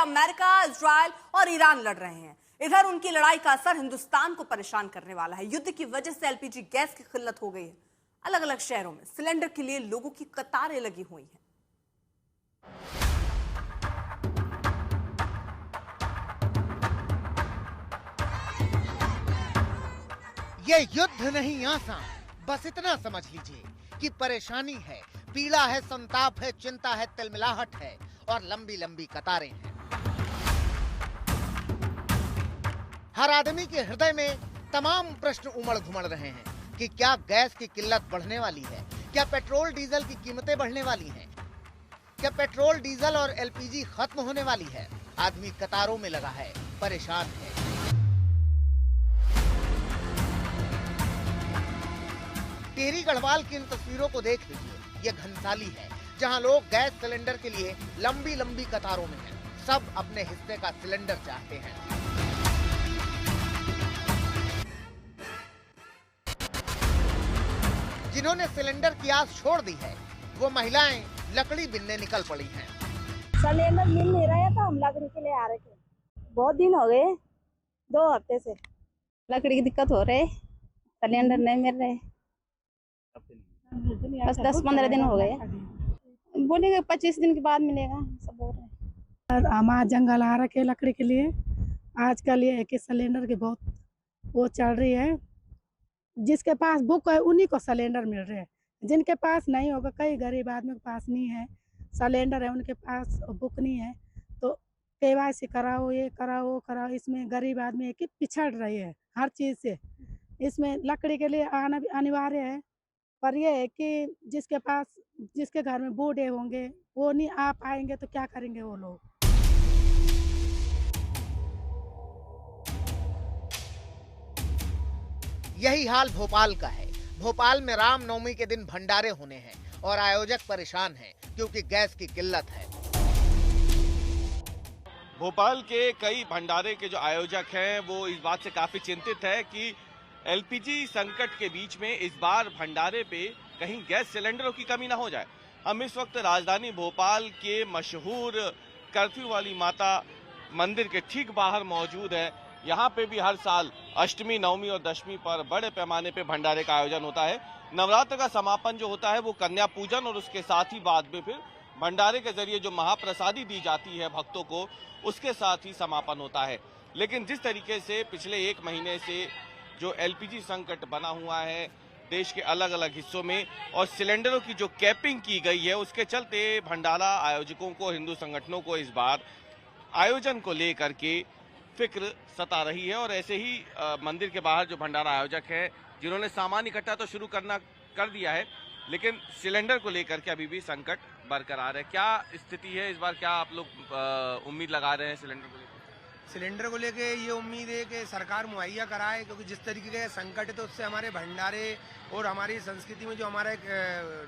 America, Israel और Iran लड़ रहे हैं। इधर उनकी लड़ाई का असर हिंदुस्तान को परेशान करने वाला है। युद्ध की वजह से एलपीजी गैस की किल्लत हो गई है। अलग अलग शहरों में सिलेंडर के लिए लोगों की कतारें लगी हुई हैं। ये युद्ध नहीं आसान, बस इतना समझ लीजिए कि परेशानी है, पीड़ा है, संताप है, चिंता है, तिलमिलाहट है और लंबी लंबी कतारें हैं। हर आदमी के हृदय में तमाम प्रश्न उमड़ घुमड़ रहे हैं कि क्या गैस की किल्लत बढ़ने वाली है, क्या पेट्रोल डीजल की कीमतें बढ़ने वाली हैं, क्या पेट्रोल डीजल और एलपीजी खत्म होने वाली है। आदमी कतारों में लगा है, परेशान है। टिहरी गढ़वाल की इन तस्वीरों को देख लीजिए। ये घनसाली है जहां लोग गैस सिलेंडर के लिए लंबी लंबी कतारों में हैं। सब अपने हिस्से का सिलेंडर चाहते हैं। जिन्होंने सिलेंडर की आस छोड़ दी है, वो महिलाएं लकड़ी बिनने निकल पड़ी हैं। सिलेंडर मिल नहीं रहा है तो हम लकड़ी के लिए आ रहे थे। बहुत दिन हो गए, 2 हफ्ते से लकड़ी की दिक्कत हो रही है, सिलेंडर नहीं मिल रहे। बस 10-15 दिन हो गए। बोलेंगे 25 दिन के बाद मिलेगा, सब बोल रहे हैं। हमारा जंगल आ रखे लकड़ी के लिए। आजकल ये है कि सिलेंडर की बहुत वो चल रही है। जिसके पास बुक है उन्हीं को सिलेंडर मिल रहे हैं। जिनके पास नहीं होगा, कई गरीब आदमी के पास नहीं है सिलेंडर है, उनके पास बुक नहीं है, तो केवाईसी कराओ, ये कराओ, वो कराओ। इसमें गरीब आदमी है कि पिछड़ रही है हर चीज़ से। इसमें लकड़ी के लिए आना भी अनिवार्य है, पर यह है कि जिसके घर में बूढ़े होंगे वो नहीं आ पाएंगे तो क्या करेंगे वो लोग। यही हाल भोपाल का है। भोपाल में रामनवमी के दिन भंडारे होने हैं और आयोजक परेशान हैं क्योंकि गैस की किल्लत है। भोपाल के कई भंडारे के जो आयोजक हैं वो इस बात से काफी चिंतित है कि एलपीजी संकट के बीच में इस बार भंडारे पे कहीं गैस सिलेंडरों की कमी ना हो जाए। हम इस वक्त राजधानी भोपाल के मशहूर कर्फ्यू वाली माता मंदिर के ठीक बाहर मौजूद है। यहाँ पे भी हर साल अष्टमी, नवमी और दशमी पर बड़े पैमाने पे भंडारे का आयोजन होता है। नवरात्र का समापन जो होता है वो कन्या पूजन और उसके साथ ही बाद में फिर भंडारे के जरिए जो महाप्रसादी दी जाती है भक्तों को, उसके साथ ही समापन होता है। लेकिन जिस तरीके से पिछले 1 महीने से जो एलपीजी संकट बना हुआ है देश के अलग अलग हिस्सों में और सिलेंडरों की जो कैपिंग की गई है, उसके चलते भंडारा आयोजकों को, हिंदू संगठनों को इस बार आयोजन को लेकर के फिक्र सता रही है। और ऐसे ही मंदिर के बाहर जो भंडारा आयोजक हैं जिन्होंने सामान इकट्ठा तो शुरू कर दिया है, लेकिन सिलेंडर को लेकर के अभी भी संकट बरकरार है। क्या स्थिति है इस बार, क्या आप लोग उम्मीद लगा रहे हैं सिलेंडर को लेकर? सिलेंडर को लेके ये उम्मीद है कि सरकार मुहैया कराए, क्योंकि जिस तरीके का संकट है तो उससे हमारे भंडारे और हमारी संस्कृति में जो हमारा एक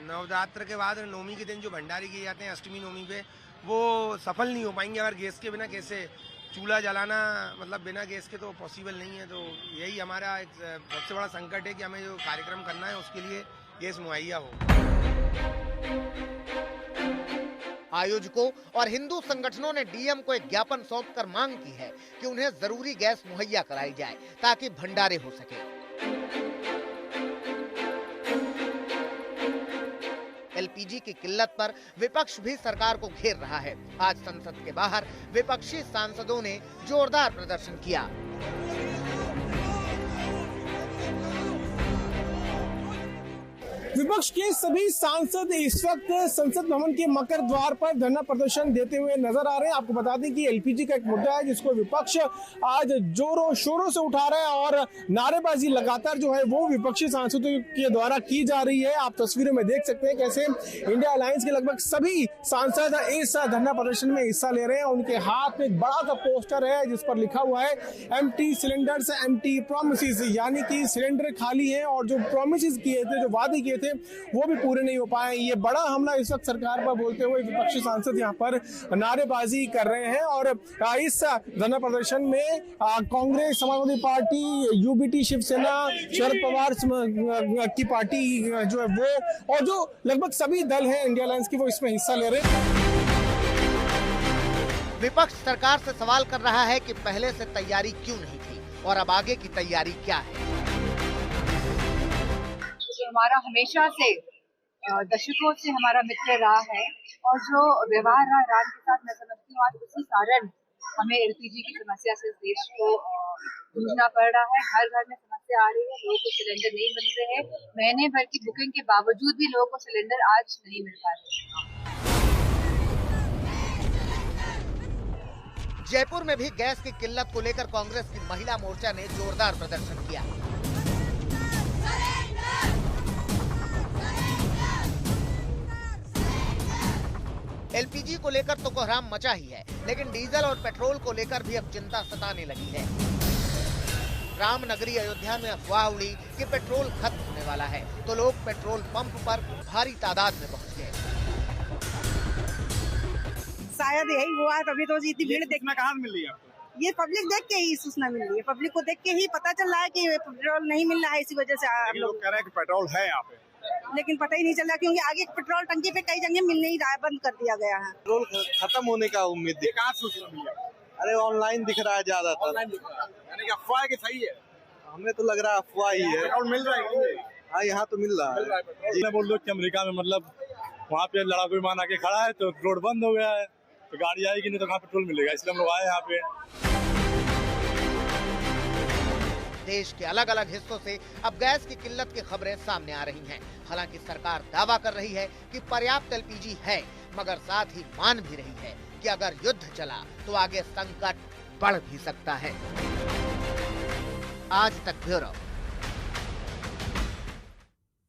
नवरात्र के बाद नवमी के दिन जो भंडारे किए जाते हैं अष्टमी नवमी पे, वो सफल नहीं हो पाएंगे अगर गैस के बिना कैसे चूल्हा जलाना, मतलब बिना गैस के तो पॉसिबल नहीं है। तो यही हमारा एक सबसे बड़ा संकट है कि हमें जो कार्यक्रम करना है उसके लिए गैस मुहैया हो। आयोजकों और हिंदू संगठनों ने डीएम को एक ज्ञापन सौंपकर मांग की है कि उन्हें जरूरी गैस मुहैया कराई जाए ताकि भंडारे हो सके। एलपीजी की किल्लत पर विपक्ष भी सरकार को घेर रहा है। आज संसद के बाहर विपक्षी सांसदों ने जोरदार प्रदर्शन किया। विपक्ष के सभी सांसद इस वक्त संसद भवन के मकर द्वार पर धरना प्रदर्शन देते हुए नजर आ रहे हैं। आपको बता दें कि एलपीजी का एक मुद्दा है जिसको विपक्ष आज जोरों शोरों से उठा रहा है और नारेबाजी लगातार जो है वो विपक्षी सांसदों के द्वारा की जा रही है। आप तस्वीरों में देख सकते हैं कैसे इंडिया अलायंस के लगभग सभी सांसद इस धरना प्रदर्शन में हिस्सा ले रहे हैं। उनके हाथ में एक बड़ा सा पोस्टर है जिस पर लिखा हुआ है एम्प्टी सिलेंडर्स एम्प्टी प्रोमिसेस, यानी कि सिलेंडर खाली है और जो प्रोमिसेस किए थे, जो वादे किए थे, वो भी पूरे नहीं हो पाए। ये बड़ा हमला इस वक्त सरकार पर बोलते हुए विपक्षी सांसद यहाँ पर नारेबाजी कर रहे हैं। और इस धरना प्रदर्शन में कांग्रेस, समाजवादी पार्टी, यूबीटी, शिवसेना, शरद पवार की पार्टी जो है वो और जो लगभग सभी दल हैं इंडिया अलायंस की, वो इसमें हिस्सा ले रहे हैं। विपक्ष सरकार से सवाल कर रहा है कि पहले से तैयारी क्यों नहीं थी और अब आगे की तैयारी क्या है। जो हमारा हमेशा से दशकों से हमारा मित्र रहा है और जो व्यवहार रहा ईरान के साथ, मैं समझती हूँ आज उसी कारण हमें एलपीजी की समस्या से इस देश को जूझना पड़ रहा है। घर घर में समस्या आ रही है, लोगों को सिलेंडर नहीं मिल रहे हैं। महीने भर की बुकिंग के बावजूद भी लोगों को सिलेंडर आज नहीं मिल पा रहे। जयपुर में भी गैस की किल्लत को लेकर कांग्रेस की महिला मोर्चा ने जोरदार प्रदर्शन किया। एलपीजी को लेकर तो कोहराम मचा ही है, लेकिन डीजल और पेट्रोल को लेकर भी अब चिंता सताने लगी है। रामनगरी अयोध्या में अफवाह उड़ी कि पेट्रोल खत्म होने वाला है, तो लोग पेट्रोल पंप पर भारी तादाद में पहुंच गए। शायद यही हुआ है, तभी तो इतनी भीड़ देखना कहाँ मिल रही है आपको? ये पब्लिक देख के ही सूचना मिल रही है। पब्लिक को देख के ही पता चल रहा है कि पेट्रोल नहीं मिल रहा है, इसी वजह से हम लोग कह रहे हैं कि पेट्रोल है यहाँ पे, लेकिन पता ही नहीं चल रहा क्योंकि आगे पेट्रोल टंकी पे कई जगह मिल नहीं रहा है, बंद कर दिया गया है। पेट्रोल खत्म होने का उम्मीद ये कहाँ सूचना मिली है? अरे ऑनलाइन दिख रहा है ज्यादातर, यानी कि अफवाह है कि सही है? हमें तो लग रहा है अफवाह ही है। पेट्रोल मिल रहा है? हाँ, यहाँ तो मिल रहा है। जी बोल दो कि अमेरिका में मतलब वहाँ पे लड़ाकू विमान आके खड़ा है तो रोड बंद हो गया है, तो गाड़ी आएगी नहीं तो कहाँ पेट्रोल मिलेगा, इसलिए हम लोग आए यहाँ पे। देश के अलग अलग हिस्सों से अब गैस की किल्लत की खबरें सामने आ रही हैं। हालांकि सरकार दावा कर रही है कि पर्याप्त एलपीजी है, मगर साथ ही मान भी रही है कि अगर युद्ध चला तो आगे संकट बढ़ भी सकता है। आज तक ब्यूरो।